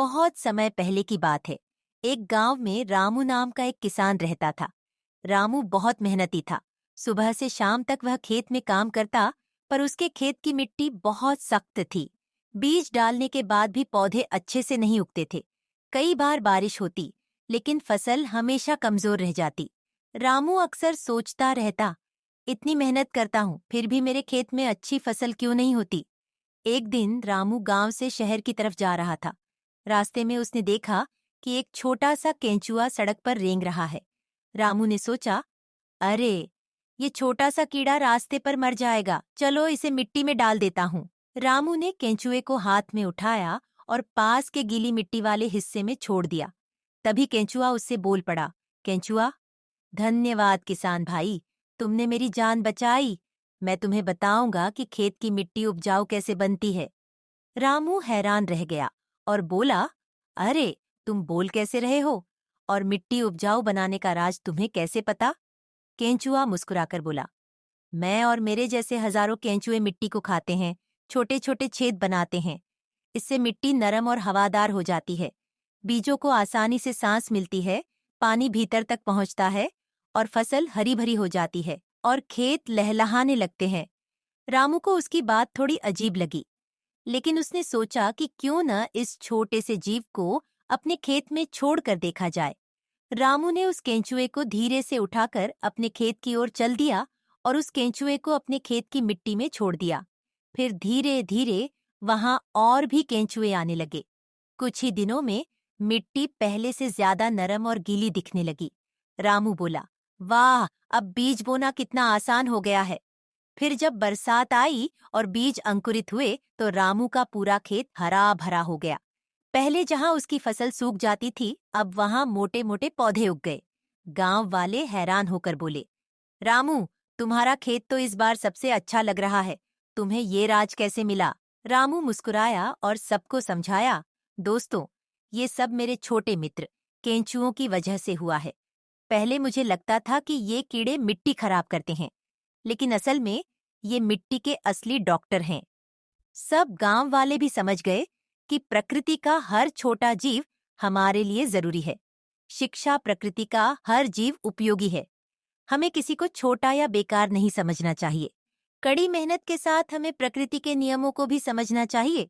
बहुत समय पहले की बात है। एक गांव में रामू नाम का एक किसान रहता था। रामू बहुत मेहनती था। सुबह से शाम तक वह खेत में काम करता, पर उसके खेत की मिट्टी बहुत सख्त थी। बीज डालने के बाद भी पौधे अच्छे से नहीं उगते थे। कई बार बारिश होती, लेकिन फसल हमेशा कमजोर रह जाती। रामू अक्सर सोचता रहता, इतनी मेहनत करता हूँ, फिर भी मेरे खेत में अच्छी फसल क्यों नहीं होती। एक दिन रामू गांव से शहर की तरफ जा रहा था। रास्ते में उसने देखा कि एक छोटा सा केंचुआ सड़क पर रेंग रहा है। रामू ने सोचा, अरे, ये छोटा सा कीड़ा रास्ते पर मर जाएगा, चलो इसे मिट्टी में डाल देता हूँ। रामू ने केंचुए को हाथ में उठाया और पास के गीली मिट्टी वाले हिस्से में छोड़ दिया। तभी केंचुआ उससे बोल पड़ा, केंचुआ, धन्यवाद किसान भाई, तुमने मेरी जान बचाई। मैं तुम्हें बताऊंगा कि खेत की मिट्टी उपजाऊ कैसे बनती है। रामू हैरान रह गया और बोला, अरे, तुम बोल कैसे रहे हो? और मिट्टी उपजाऊ बनाने का राज तुम्हें कैसे पता? केंचुआ मुस्कुराकर बोला, मैं और मेरे जैसे हजारों केंचुए मिट्टी को खाते हैं, छोटे छोटे छेद बनाते हैं। इससे मिट्टी नरम और हवादार हो जाती है। बीजों को आसानी से सांस मिलती है, पानी भीतर तक पहुंचता है और फसल हरी भरी हो जाती है और खेत लहलहाने लगते हैं। रामू को उसकी बात थोड़ी अजीब लगी, लेकिन उसने सोचा कि क्यों न इस छोटे से जीव को अपने खेत में छोड़कर देखा जाए। रामू ने उस केंचुए को धीरे से उठाकर अपने खेत की ओर चल दिया और उस केंचुए को अपने खेत की मिट्टी में छोड़ दिया। फिर धीरे धीरे वहां और भी केंचुए आने लगे। कुछ ही दिनों में मिट्टी पहले से ज्यादा नरम और गीली दिखने लगी। रामू बोला, वाह, अब बीज बोना कितना आसान हो गया है। फिर जब बरसात आई और बीज अंकुरित हुए तो रामू का पूरा खेत हरा भरा हो गया। पहले जहां उसकी फसल सूख जाती थी, अब वहां मोटे मोटे पौधे उग गए। गांव वाले हैरान होकर बोले, रामू, तुम्हारा खेत तो इस बार सबसे अच्छा लग रहा है। तुम्हें ये राज कैसे मिला? रामू मुस्कुराया और सबको समझाया, दोस्तों, ये सब मेरे छोटे मित्र केंचुओं की वजह से हुआ है। पहले मुझे लगता था कि ये कीड़े मिट्टी खराब करते हैं, लेकिन असल में ये मिट्टी के असली डॉक्टर हैं। सब गांव वाले भी समझ गए कि प्रकृति का हर छोटा जीव हमारे लिए जरूरी है। शिक्षा, प्रकृति का हर जीव उपयोगी है। हमें किसी को छोटा या बेकार नहीं समझना चाहिए। कड़ी मेहनत के साथ हमें प्रकृति के नियमों को भी समझना चाहिए।